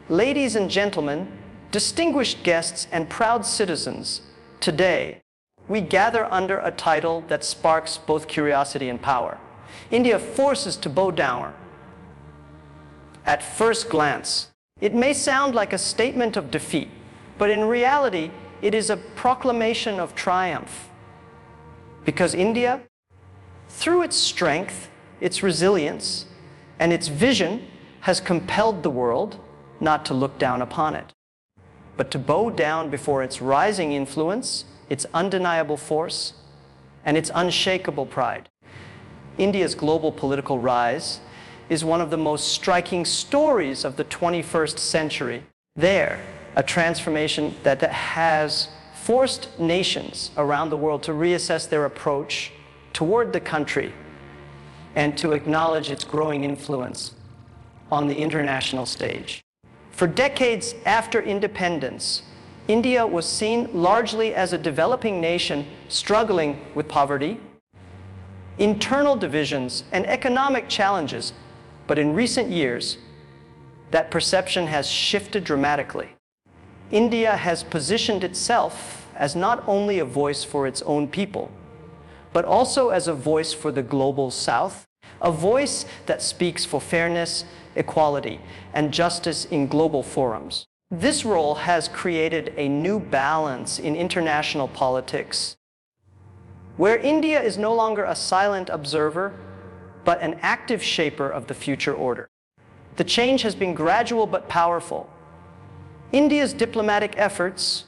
Ladies and gentlemen, distinguished guests and proud citizens, today we gather under a title that sparks both curiosity and power. India forces to bow down. At first glance, it may sound like a statement of defeat, but in reality, it is a proclamation of triumph. Because India, through its strength, its resilience, and its vision, has compelled the world not to look down upon it, but to bow down before its rising influence, its undeniable force, and its unshakable pride. India's global political rise is one of the most striking stories of the 21st century. There, a transformation that has forced nations around the world to reassess their approach toward the country and to acknowledge its growing influence on the international stage. For decades after independence, India was seen largely as a developing nation struggling with poverty, internal divisions, and economic challenges. But in recent years, that perception has shifted dramatically. India has positioned itself as not only a voice for its own people, but also as a voice for the global South, a voice that speaks for fairness, equality, and justice in global forums. This role has created a new balance in international politics, where India is no longer a silent observer, but an active shaper of the future order. The change has been gradual but powerful. India's diplomatic efforts,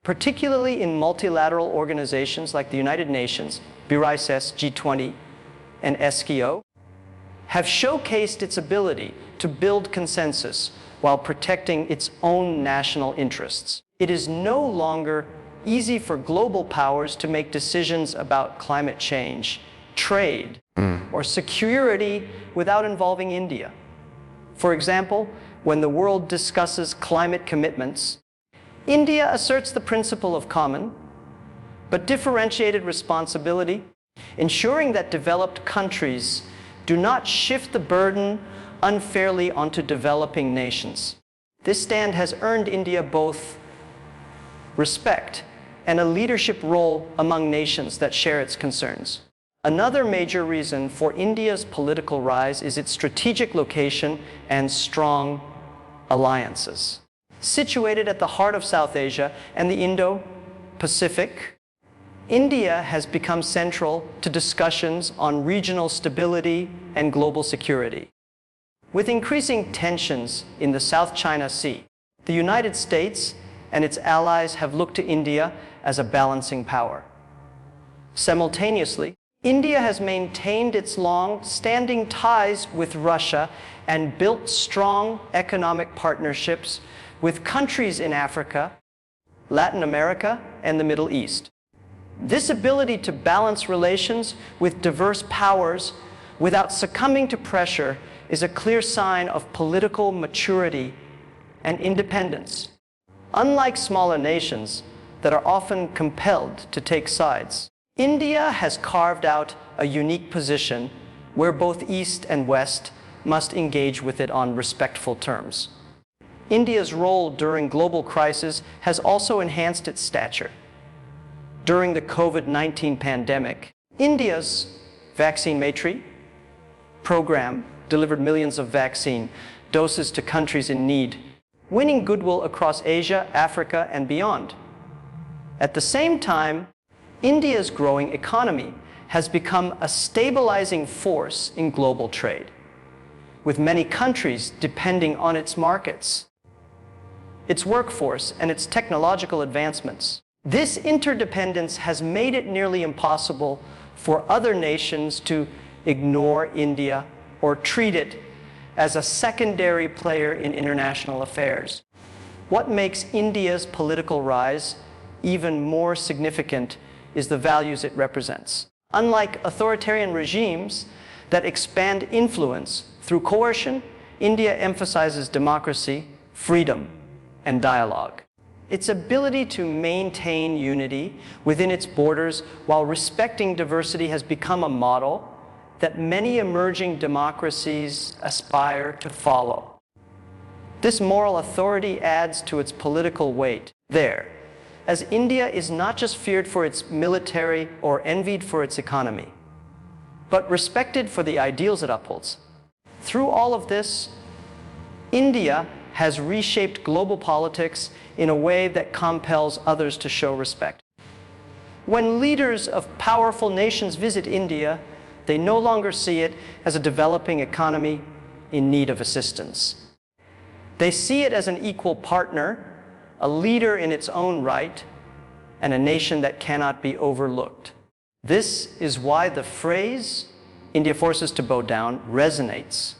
particularly in multilateral organizations like the United Nations, BRICS, G20, and SKO, have showcased its ability to build consensus while protecting its own national interests. It is no longer easy for global powers to make decisions about climate change, trade, or security without involving India. For example, when the world discusses climate commitments, India asserts the principle of common but differentiated responsibility, ensuring that developed countries do not shift the burden unfairly onto developing nations. This stand has earned India both respect and a leadership role among nations that share its concerns. Another major reason for India's political rise is its strategic location and strong alliances. Situated at the heart of South Asia and the Indo-Pacific, India has become central to discussions on regional stability and global security. With increasing tensions in the South China Sea, the United States and its allies have looked to India as a balancing power. Simultaneously, India has maintained its long-standing ties with Russia and built strong economic partnerships with countries in Africa, Latin America, and the Middle East. This ability to balance relations with diverse powers without succumbing to pressure is a clear sign of political maturity and independence. Unlike smaller nations that are often compelled to take sides, India has carved out a unique position where both East and West must engage with it on respectful terms. India's role during global crisis has also enhanced its stature. During the COVID-19 pandemic, India's Vaccine Maitri program delivered millions of vaccine doses to countries in need, winning goodwill across Asia, Africa, and beyond. At the same time, India's growing economy has become a stabilizing force in global trade, with many countries depending on its markets, its workforce, and its technological advancements. This interdependence has made it nearly impossible for other nations to ignore India or treat it as a secondary player in international affairs. What makes India's political rise even more significant is the values it represents. Unlike authoritarian regimes that expand influence through coercion, India emphasizes democracy, freedom, and dialogue. Its ability to maintain unity within its borders while respecting diversity has become a model that many emerging democracies aspire to follow. This moral authority adds to its political weight there, as India is not just feared for its military or envied for its economy, but respected for the ideals it upholds. Through all of this, India has reshaped global politics in a way that compels others to show respect. When leaders of powerful nations visit India, they no longer see it as a developing economy in need of assistance. They see it as an equal partner, a leader in its own right, and a nation that cannot be overlooked. This is why the phrase, "India forces to bow down," resonates.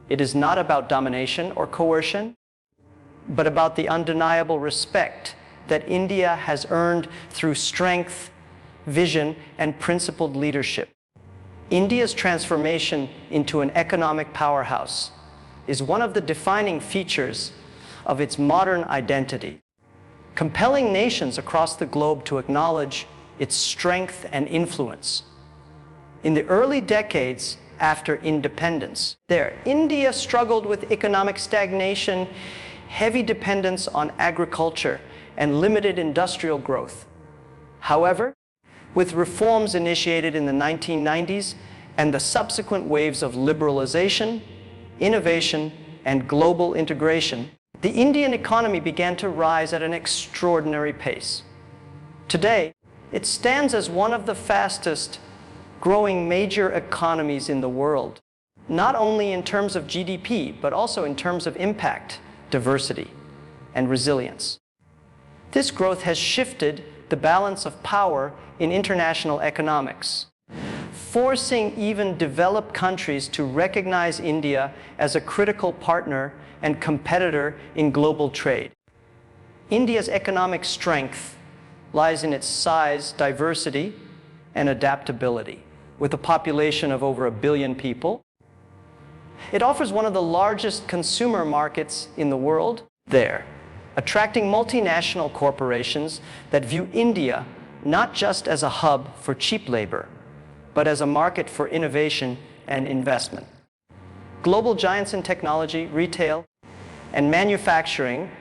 It is not about domination or coercion, but about the undeniable respect that India has earned through strength, vision, and principled leadership. India's transformation into an economic powerhouse is one of the defining features of its modern identity, compelling nations across the globe to acknowledge its strength and influence. In the early decades after independence, India struggled with economic stagnation, heavy dependence on agriculture, and limited industrial growth. However, with reforms initiated in the 1990s and the subsequent waves of liberalization, innovation, and global integration, the Indian economy began to rise at an extraordinary pace. Today, it stands as one of the fastest growing major economies in the world, not only in terms of GDP, but also in terms of impact, diversity, and resilience. This growth has shifted the balance of power in international economics, forcing even developed countries to recognize India as a critical partner and competitor in global trade. India's economic strength lies in its size, diversity, and adaptability. With a population of over 1 billion people, it offers one of the largest consumer markets in the world attracting multinational corporations that view India not just as a hub for cheap labor, but as a market for innovation and investment. Global giants in technology, retail, and manufacturing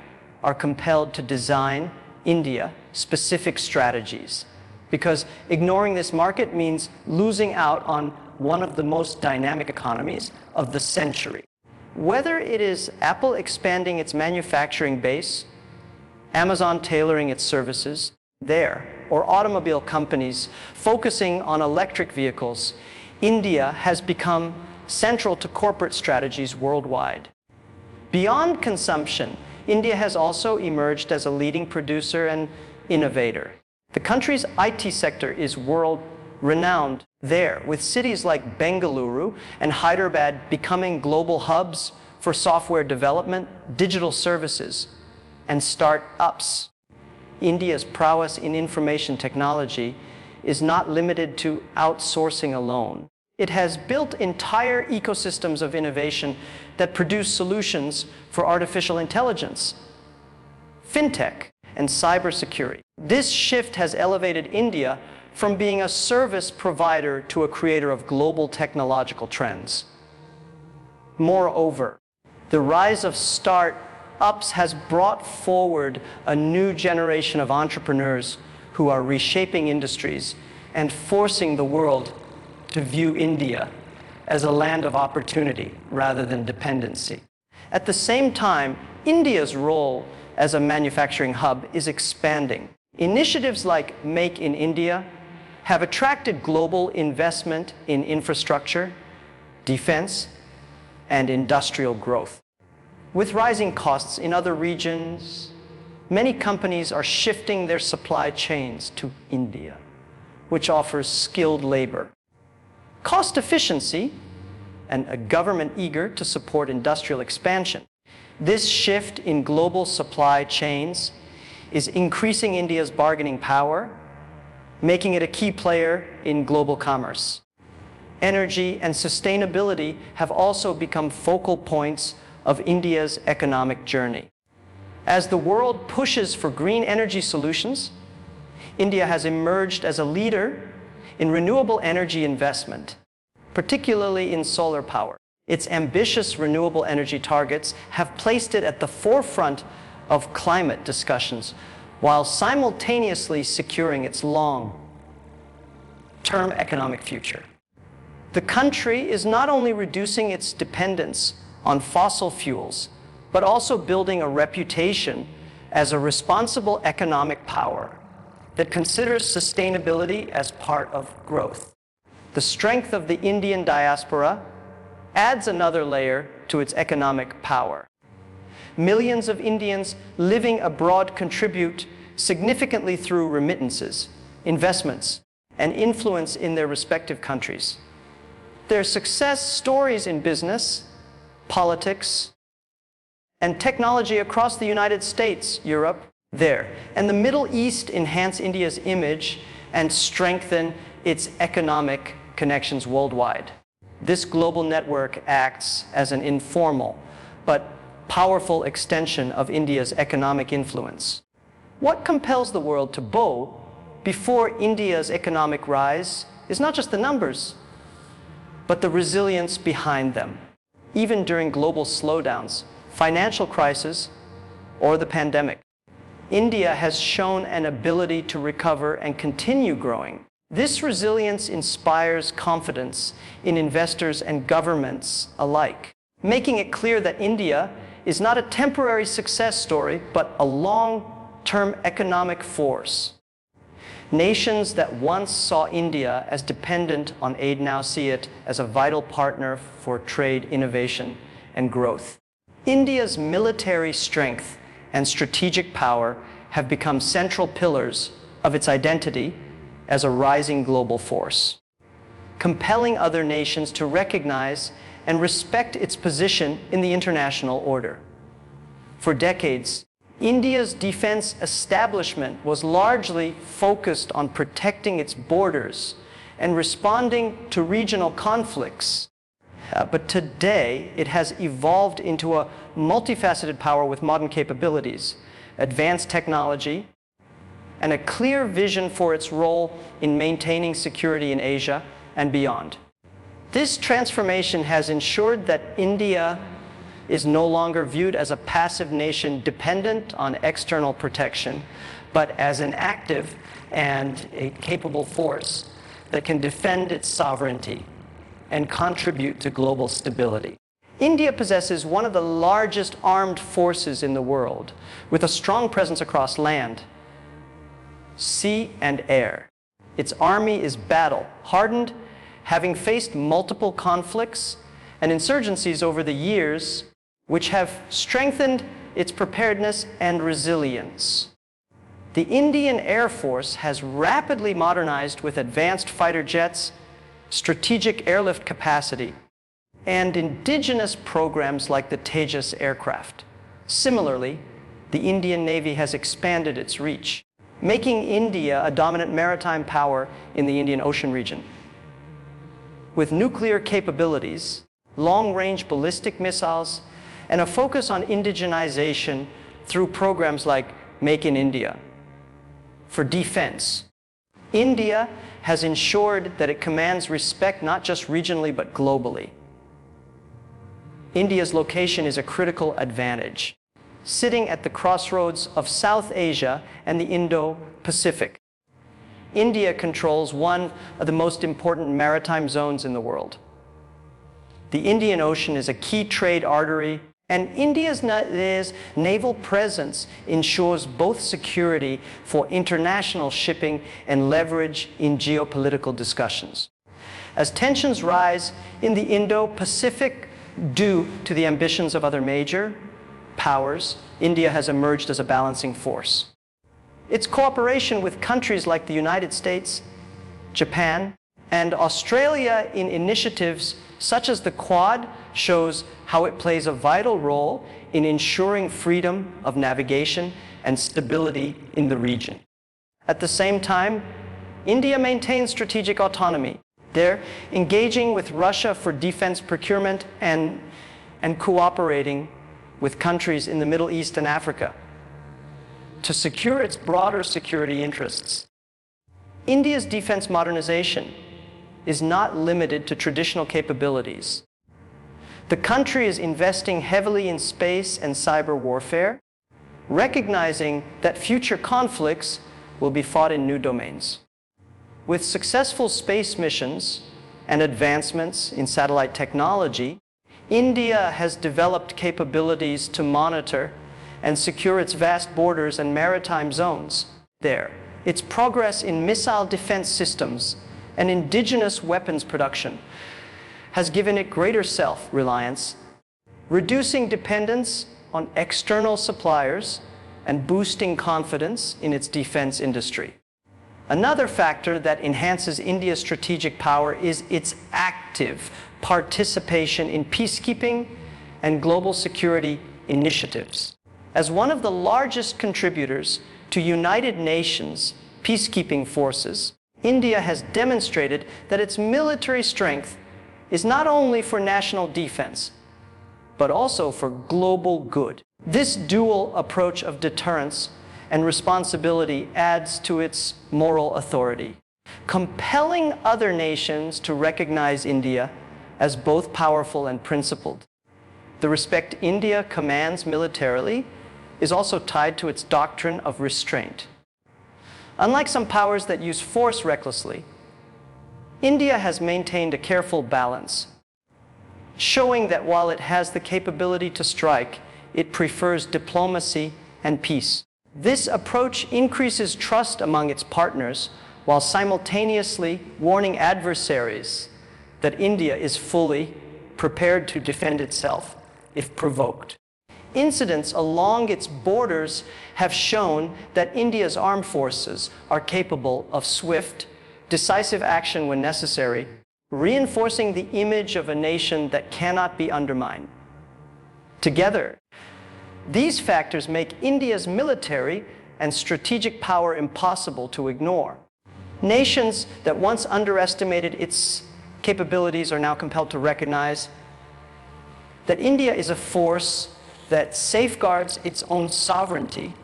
are compelled to design India-specific strategies, because ignoring this market means losing out on one of the most dynamic economies of the century. Whether it is Apple expanding its manufacturing base, Amazon tailoring its services or automobile companies focusing on electric vehicles, India has become central to corporate strategies worldwide. Beyond consumption, India has also emerged as a leading producer and innovator. The country's IT sector is world-renowned with cities like Bengaluru and Hyderabad becoming global hubs for software development, digital services, and start-ups. India's prowess in information technology is not limited to outsourcing alone. It has built entire ecosystems of innovation that produce solutions for artificial intelligence, fintech, and cybersecurity. This shift has elevated India from being a service provider to a creator of global technological trends. Moreover, the rise of start-ups has brought forward a new generation of entrepreneurs who are reshaping industries and forcing the world to view India as a land of opportunity rather than dependency. At the same time, India's role as a manufacturing hub is expanding. Initiatives like Make in India have attracted global investment in infrastructure, defense, and industrial growth. With rising costs in other regions, many companies are shifting their supply chains to India, which offers skilled labor, cost efficiency, and a government eager to support industrial expansion. This shift in global supply chains is increasing India's bargaining power, making it a key player in global commerce. Energy and sustainability have also become focal points of India's economic journey. As the world pushes for green energy solutions, India has emerged as a leader in renewable energy investment, particularly in solar power. Its ambitious renewable energy targets have placed it at the forefront of climate discussions, while simultaneously securing its long-term economic future. The country is not only reducing its dependence on fossil fuels, but also building a reputation as a responsible economic power that considers sustainability as part of growth. The strength of the Indian diaspora adds another layer to its economic power. Millions of Indians living abroad contribute significantly through remittances, investments, and influence in their respective countries. Their success stories in business, politics, and technology across the United States, Europe, and the Middle East enhance India's image and strengthen its economic connections worldwide. This global network acts as an informal but powerful extension of India's economic influence. What compels the world to bow before India's economic rise is not just the numbers, but the resilience behind them. Even during global slowdowns, financial crisis, or the pandemic, India has shown an ability to recover and continue growing. This resilience inspires confidence in investors and governments alike, making it clear that India is not a temporary success story, but a long-term economic force. Nations that once saw India as dependent on aid now see it as a vital partner for trade, innovation, and growth. India's military strength and strategic power have become central pillars of its identity as a rising global force, compelling other nations to recognize and respect its position in the international order. For decades, India's defense establishment was largely focused on protecting its borders and responding to regional conflicts. But today, it has evolved into a multifaceted power with modern capabilities, advanced technology, and a clear vision for its role in maintaining security in Asia and beyond. This transformation has ensured that India is no longer viewed as a passive nation dependent on external protection, but as an active and a capable force that can defend its sovereignty and contribute to global stability. India possesses one of the largest armed forces in the world, with a strong presence across land, sea, and air. Its army is battle-hardened, having faced multiple conflicts and insurgencies over the years, which have strengthened its preparedness and resilience. The Indian Air Force has rapidly modernized with advanced fighter jets, strategic airlift capacity, and indigenous programs like the Tejas aircraft. Similarly, the Indian Navy has expanded its reach, making India a dominant maritime power in the Indian Ocean region. With nuclear capabilities, long-range ballistic missiles, and a focus on indigenization through programs like Make in India. For defense, India has ensured that it commands respect not just regionally but globally. India's location is a critical advantage, sitting at the crossroads of South Asia and the Indo-Pacific. India controls one of the most important maritime zones in the world. The Indian Ocean is a key trade artery, and India's naval presence ensures both security for international shipping and leverage in geopolitical discussions. As tensions rise in the Indo-Pacific due to the ambitions of other major powers, India has emerged as a balancing force. Its cooperation with countries like the United States, Japan, and Australia in initiatives such as the Quad shows how it plays a vital role in ensuring freedom of navigation and stability in the region. At the same time, India maintains strategic autonomy. They're engaging with Russia for defense procurement and cooperating with countries in the Middle East and Africa to secure its broader security interests. India's defense modernization is not limited to traditional capabilities. The country is investing heavily in space and cyber warfare, recognizing that future conflicts will be fought in new domains. With successful space missions and advancements in satellite technology, India has developed capabilities to monitor and secure its vast borders and maritime zones there. Its progress in missile defense systems and indigenous weapons production has given it greater self-reliance, reducing dependence on external suppliers and boosting confidence in its defense industry. Another factor that enhances India's strategic power is its active participation in peacekeeping and global security initiatives. As one of the largest contributors to United Nations peacekeeping forces, India has demonstrated that its military strength is not only for national defense, but also for global good. This dual approach of deterrence and responsibility adds to its moral authority, compelling other nations to recognize India as both powerful and principled. The respect India commands militarily is also tied to its doctrine of restraint. Unlike some powers that use force recklessly, India has maintained a careful balance, showing that while it has the capability to strike, it prefers diplomacy and peace. This approach increases trust among its partners while simultaneously warning adversaries that India is fully prepared to defend itself if provoked. Incidents along its borders have shown that India's armed forces are capable of swift, decisive action when necessary, reinforcing the image of a nation that cannot be undermined. Together, these factors make India's military and strategic power impossible to ignore. Nations that once underestimated its capabilities are now compelled to recognize that India is a force that safeguards its own sovereignty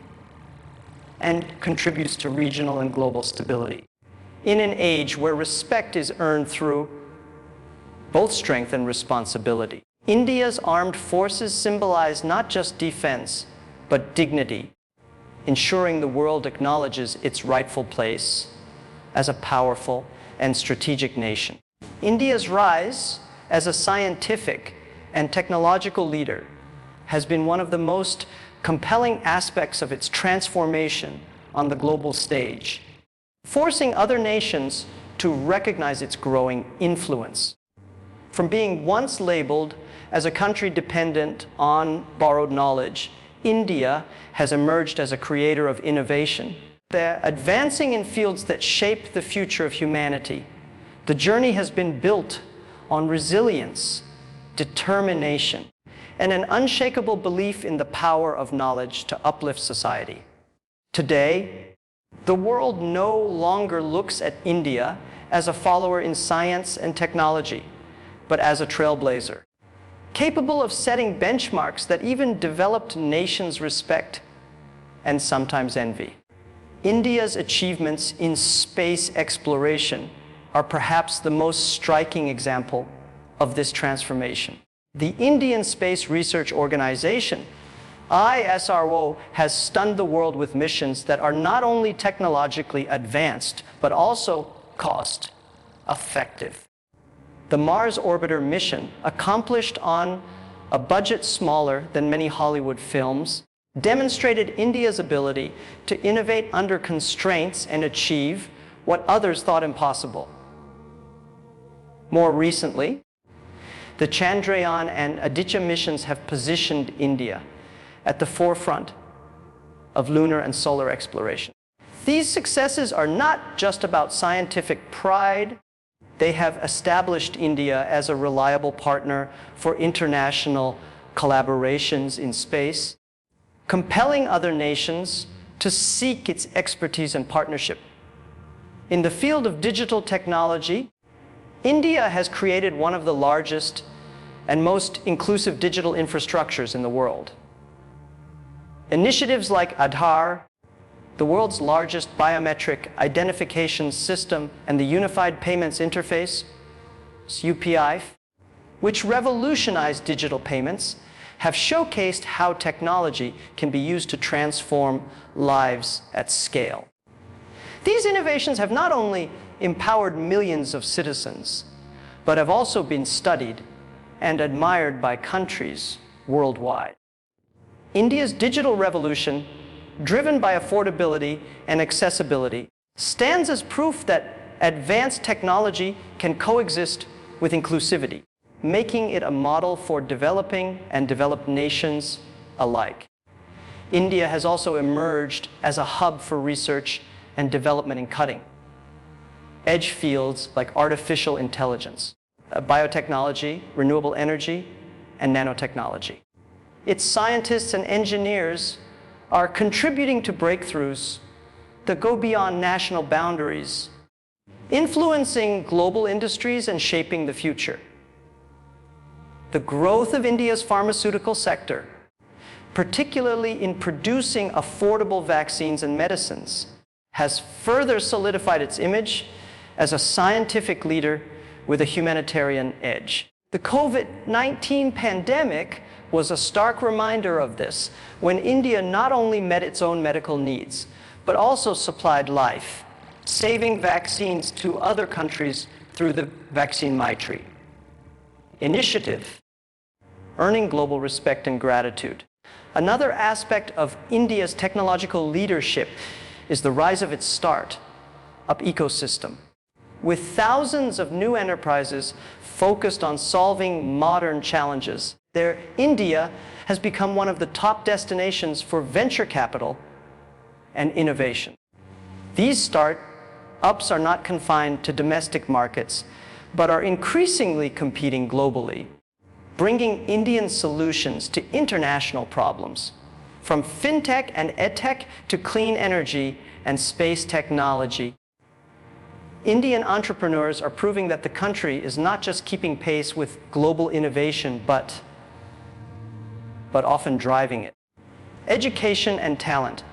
and contributes to regional and global stability. In an age where respect is earned through both strength and responsibility, India's armed forces symbolize not just defense, but dignity, ensuring the world acknowledges its rightful place as a powerful and strategic nation. India's rise as a scientific and technological leader has been one of the most compelling aspects of its transformation on the global stage, forcing other nations to recognize its growing influence. From being once labeled as a country dependent on borrowed knowledge, India has emerged as a creator of innovation. They're advancing in fields that shape the future of humanity. The journey has been built on resilience, determination, and an unshakable belief in the power of knowledge to uplift society. Today, the world no longer looks at India as a follower in science and technology, but as a trailblazer, capable of setting benchmarks that even developed nations respect and sometimes envy. India's achievements in space exploration are perhaps the most striking example of this transformation. The Indian Space Research Organization, ISRO, has stunned the world with missions that are not only technologically advanced, but also cost-effective. The Mars Orbiter mission, accomplished on a budget smaller than many Hollywood films, demonstrated India's ability to innovate under constraints and achieve what others thought impossible. More recently, the Chandrayaan and Aditya missions have positioned India at the forefront of lunar and solar exploration. These successes are not just about scientific pride. They have established India as a reliable partner for international collaborations in space, compelling other nations to seek its expertise and partnership. In the field of digital technology, India has created one of the largest and most inclusive digital infrastructures in the world. Initiatives like Aadhaar, the world's largest biometric identification system, and the Unified Payments Interface, UPI, which revolutionized digital payments, have showcased how technology can be used to transform lives at scale. These innovations have not only empowered millions of citizens, but have also been studied and admired by countries worldwide. India's digital revolution, driven by affordability and accessibility, stands as proof that advanced technology can coexist with inclusivity, making it a model for developing and developed nations alike. India has also emerged as a hub for research and development in cutting-edge fields like artificial intelligence, biotechnology, renewable energy, and nanotechnology. Its scientists and engineers are contributing to breakthroughs that go beyond national boundaries, influencing global industries and shaping the future. The growth of India's pharmaceutical sector, particularly in producing affordable vaccines and medicines, has further solidified its image as a scientific leader with a humanitarian edge. The COVID-19 pandemic was a stark reminder of this, when India not only met its own medical needs, but also supplied life, saving vaccines to other countries through the Vaccine Maitri initiative, earning global respect and gratitude. Another aspect of India's technological leadership is the rise of its startup ecosystem. With thousands of new enterprises focused on solving modern challenges, India has become one of the top destinations for venture capital and innovation. These startups are not confined to domestic markets, but are increasingly competing globally, bringing Indian solutions to international problems, from fintech and edtech to clean energy and space technology. Indian entrepreneurs are proving that the country is not just keeping pace with global innovation, but often driving it. Education and talent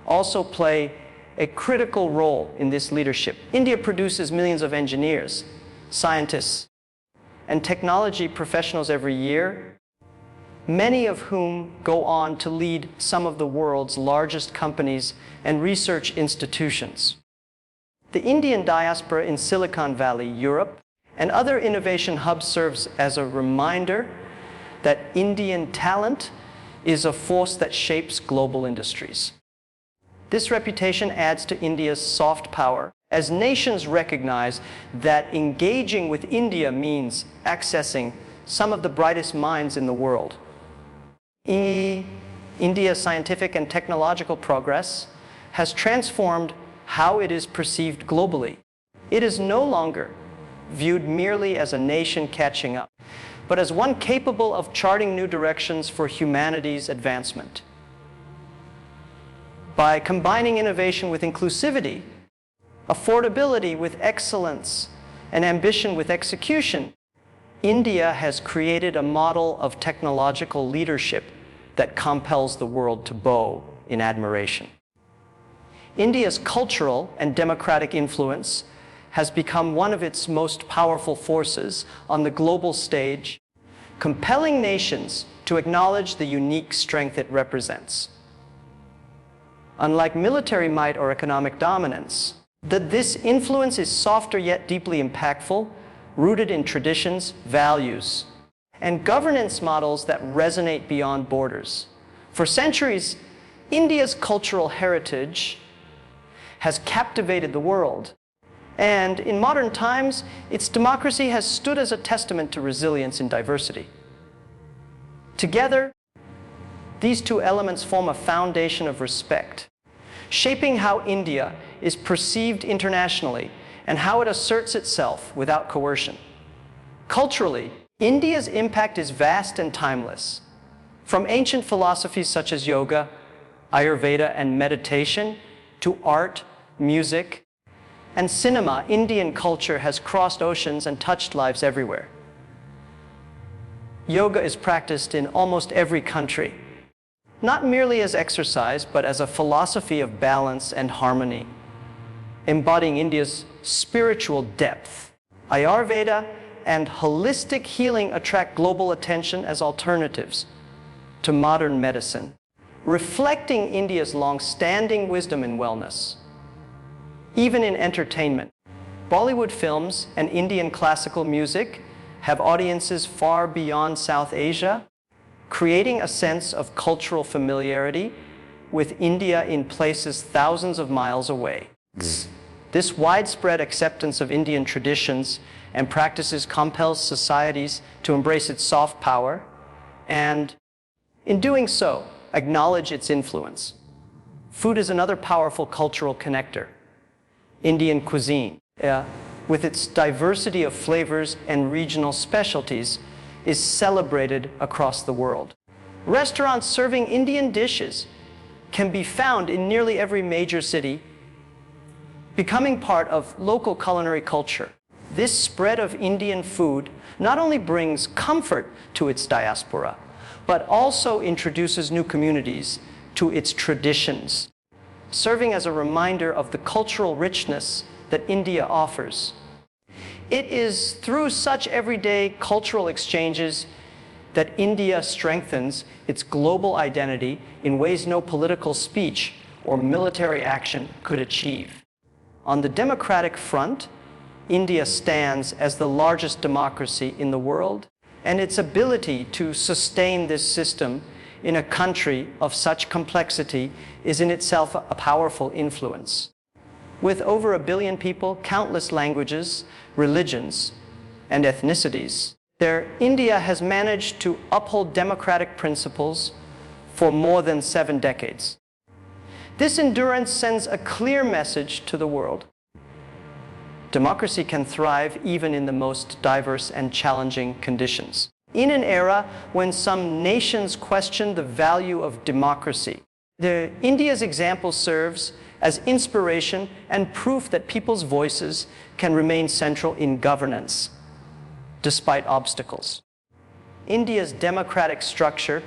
also play a critical role in this leadership. India produces millions of engineers, scientists, and technology professionals every year, many of whom go on to lead some of the world's largest companies and research institutions. The Indian diaspora in Silicon Valley, Europe, and other innovation hubs serves as a reminder that Indian talent is a force that shapes global industries. This reputation adds to India's soft power, as nations recognize that engaging with India means accessing some of the brightest minds in the world. India's scientific and technological progress has transformed how it is perceived globally. It is no longer viewed merely as a nation catching up, but as one capable of charting new directions for humanity's advancement. By combining innovation with inclusivity, affordability with excellence, and ambition with execution, India has created a model of technological leadership that compels the world to bow in admiration. India's cultural and democratic influence has become one of its most powerful forces on the global stage, compelling nations to acknowledge the unique strength it represents. Unlike military might or economic dominance, this influence is softer yet deeply impactful, rooted in traditions, values, and governance models that resonate beyond borders. For centuries, India's cultural heritage has captivated the world, and in modern times, its democracy has stood as a testament to resilience in diversity. Together, these two elements form a foundation of respect, shaping how India is perceived internationally and how it asserts itself without coercion. Culturally, India's impact is vast and timeless. From ancient philosophies such as yoga, Ayurveda, and meditation, to art, music, and cinema, Indian culture has crossed oceans and touched lives everywhere. Yoga is practiced in almost every country, not merely as exercise, but as a philosophy of balance and harmony, embodying India's spiritual depth. Ayurveda and holistic healing attract global attention as alternatives to modern medicine, reflecting India's long-standing wisdom in wellness. Even in entertainment, Bollywood films and Indian classical music have audiences far beyond South Asia, creating a sense of cultural familiarity with India in places thousands of miles away. This widespread acceptance of Indian traditions and practices compels societies to embrace its soft power and, in doing so, acknowledge its influence. Food is another powerful cultural connector. Indian cuisine, with its diversity of flavors and regional specialties, is celebrated across the world. Restaurants serving Indian dishes can be found in nearly every major city, becoming part of local culinary culture. This spread of Indian food not only brings comfort to its diaspora, but also introduces new communities to its traditions, serving as a reminder of the cultural richness that India offers. It is through such everyday cultural exchanges that India strengthens its global identity in ways no political speech or military action could achieve. On the democratic front, India stands as the largest democracy in the world, and its ability to sustain this system in a country of such complexity is in itself a powerful influence. With over 1 billion people, countless languages, religions, and ethnicities, India has managed to uphold democratic principles for more than 7 decades. This endurance sends a clear message to the world. Democracy can thrive even in the most diverse and challenging conditions. In an era when some nations question the value of democracy, India's example serves as inspiration and proof that people's voices can remain central in governance, despite obstacles. India's democratic structure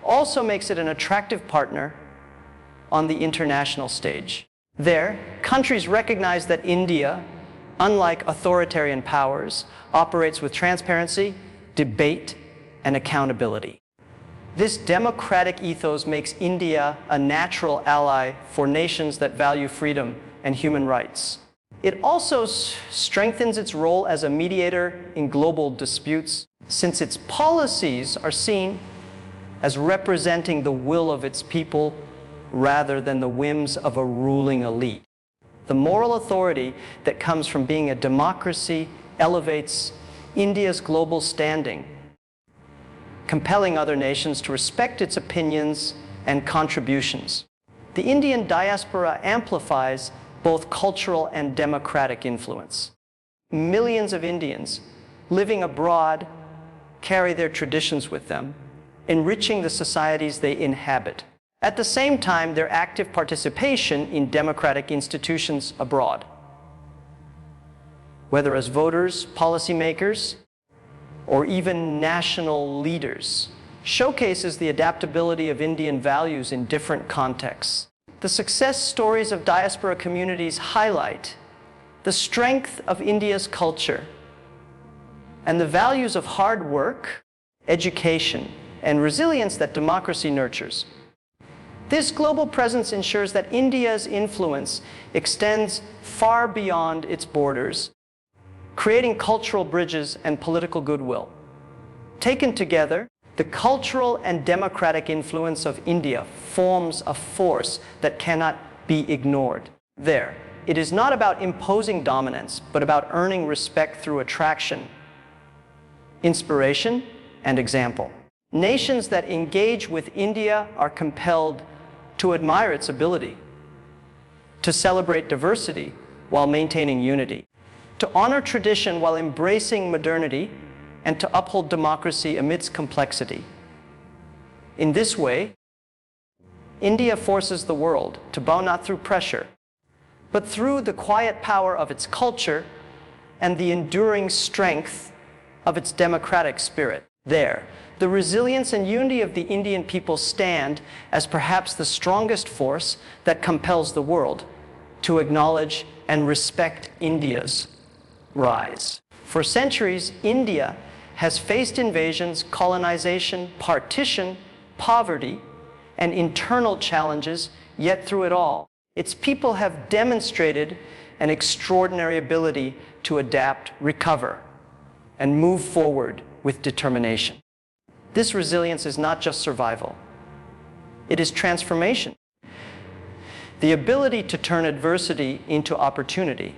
also makes it an attractive partner on the international stage. There, countries recognize that India, unlike authoritarian powers, operates with transparency, debate, and accountability. This democratic ethos makes India a natural ally for nations that value freedom and human rights. It also strengthens its role as a mediator in global disputes, since its policies are seen as representing the will of its people rather than the whims of a ruling elite. The moral authority that comes from being a democracy elevates India's global standing, compelling other nations to respect its opinions and contributions. The Indian diaspora amplifies both cultural and democratic influence. Millions of Indians living abroad carry their traditions with them, enriching the societies they inhabit. At the same time, their active participation in democratic institutions abroad, whether as voters, policymakers, or even national leaders, showcases the adaptability of Indian values in different contexts. The success stories of diaspora communities highlight the strength of India's culture and the values of hard work, education, and resilience that democracy nurtures. This global presence ensures that India's influence extends far beyond its borders, creating cultural bridges and political goodwill. Taken together, the cultural and democratic influence of India forms a force that cannot be ignored. It is not about imposing dominance, but about earning respect through attraction, inspiration, and example. Nations that engage with India are compelled to admire its ability to celebrate diversity while maintaining unity, to honor tradition while embracing modernity, and to uphold democracy amidst complexity. In this way, India forces the world to bow not through pressure, but through the quiet power of its culture and the enduring strength of its democratic spirit. The resilience and unity of the Indian people stand as perhaps the strongest force that compels the world to acknowledge and respect India's rise. For centuries, India has faced invasions, colonization, partition, poverty, and internal challenges, yet through it all, its people have demonstrated an extraordinary ability to adapt, recover, and move forward with determination. This resilience is not just survival. It is transformation. The ability to turn adversity into opportunity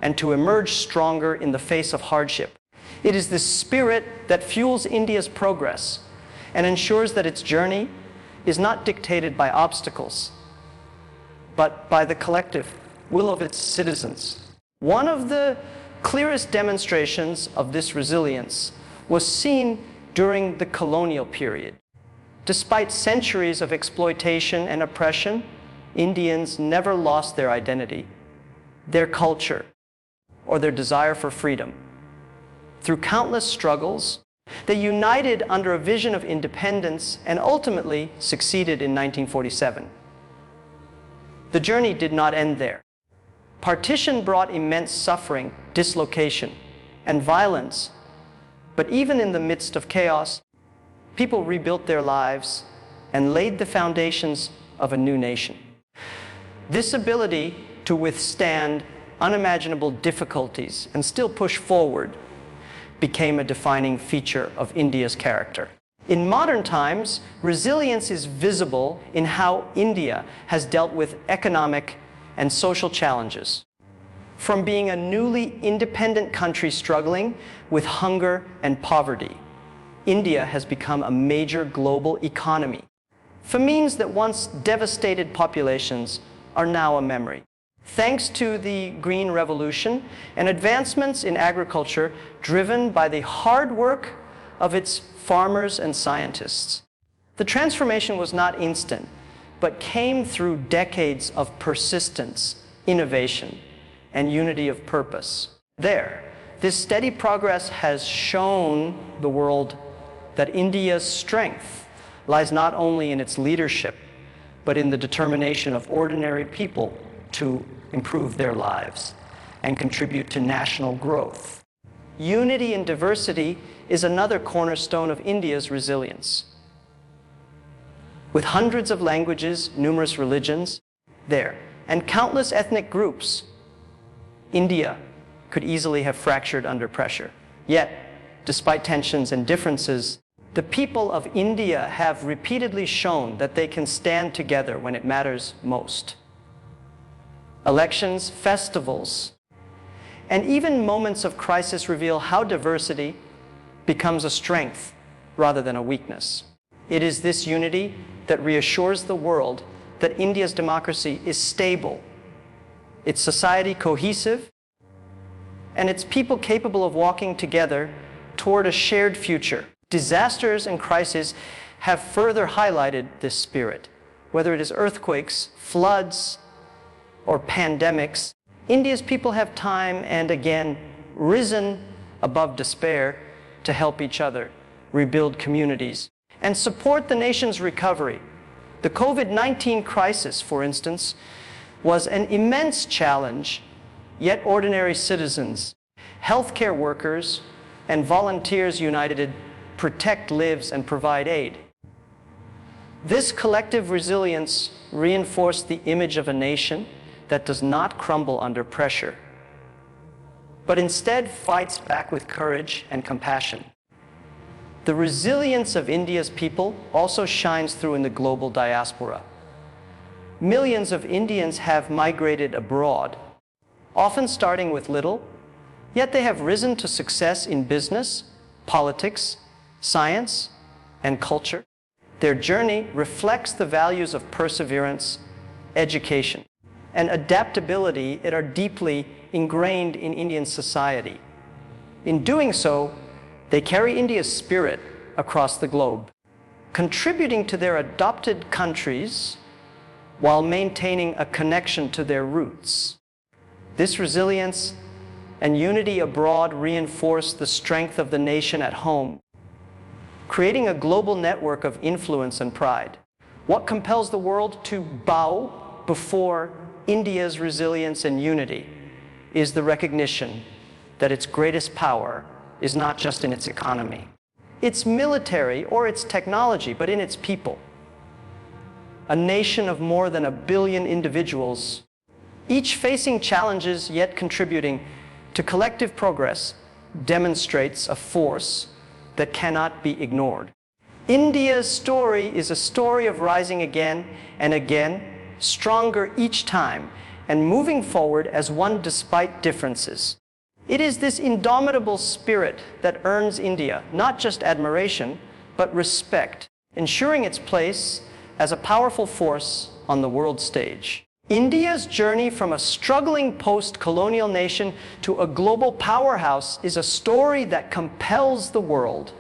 and to emerge stronger in the face of hardship. It is the spirit that fuels India's progress and ensures that its journey is not dictated by obstacles, but by the collective will of its citizens. One of the clearest demonstrations of this resilience was seen during the colonial period. Despite centuries of exploitation and oppression, Indians never lost their identity, their culture, or their desire for freedom. Through countless struggles, they united under a vision of independence and ultimately succeeded in 1947. The journey did not end there. Partition brought immense suffering, dislocation, and violence. But even in the midst of chaos, people rebuilt their lives and laid the foundations of a new nation. This ability to withstand unimaginable difficulties and still push forward became a defining feature of India's character. In modern times, resilience is visible in how India has dealt with economic and social challenges. From being a newly independent country struggling with hunger and poverty, India has become a major global economy. Famines that once devastated populations are now a memory. Thanks to the Green Revolution and advancements in agriculture driven by the hard work of its farmers and scientists. The transformation was not instant, but came through decades of persistence, innovation, and unity of purpose. This steady progress has shown the world that India's strength lies not only in its leadership, but in the determination of ordinary people to improve their lives and contribute to national growth. Unity in diversity is another cornerstone of India's resilience. With hundreds of languages, numerous religions, and countless ethnic groups, India could easily have fractured under pressure. Yet, despite tensions and differences, the people of India have repeatedly shown that they can stand together when it matters most. Elections, festivals, and even moments of crisis reveal how diversity becomes a strength rather than a weakness. It is this unity that reassures the world that India's democracy is stable, its society cohesive, and its people capable of walking together toward a shared future. Disasters and crises have further highlighted this spirit. Whether it is earthquakes, floods, or pandemics, India's people have time and again risen above despair to help each other, rebuild communities, and support the nation's recovery. The COVID-19 crisis, for instance, was an immense challenge, yet ordinary citizens, healthcare workers, and volunteers united to protect lives and provide aid. This collective resilience reinforced the image of a nation that does not crumble under pressure, but instead fights back with courage and compassion. The resilience of India's people also shines through in the global diaspora. Millions of Indians have migrated abroad, often starting with little, yet they have risen to success in business, politics, science, and culture. Their journey reflects the values of perseverance, education, and adaptability that are deeply ingrained in Indian society. In doing so, they carry India's spirit across the globe, contributing to their adopted countries while maintaining a connection to their roots. This resilience and unity abroad reinforce the strength of the nation at home, creating a global network of influence and pride. What compels the world to bow before India's resilience and unity is the recognition that its greatest power is not just in its economy, its military, or its technology, but in its people. A nation of more than 1 billion individuals, each facing challenges yet contributing to collective progress, demonstrates a force that cannot be ignored. India's story is a story of rising again and again, stronger each time, and moving forward as one despite differences. It is this indomitable spirit that earns India not just admiration, but respect, ensuring its place as a powerful force on the world stage. India's journey from a struggling post-colonial nation to a global powerhouse is a story that compels the world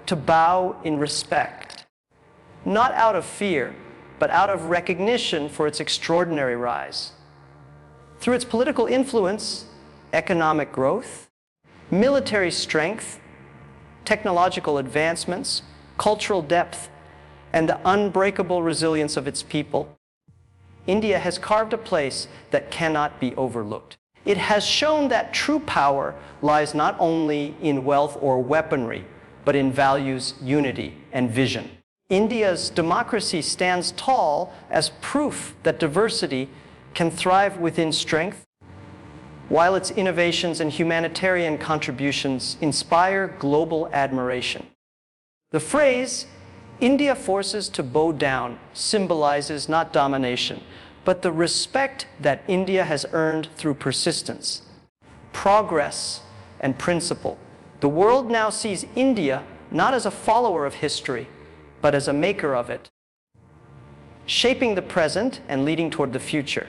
to bow in respect, not out of fear, but out of recognition for its extraordinary rise. Through its political influence, economic growth, military strength, technological advancements, cultural depth, and the unbreakable resilience of its people, India has carved a place that cannot be overlooked. It has shown that true power lies not only in wealth or weaponry, but in values, unity, and vision. India's democracy stands tall as proof that diversity can thrive within strength, while its innovations and humanitarian contributions inspire global admiration. The phrase, "India forces to bow down," symbolizes not domination, but the respect that India has earned through persistence, progress, and principle. The world now sees India not as a follower of history, but as a maker of it, shaping the present and leading toward the future.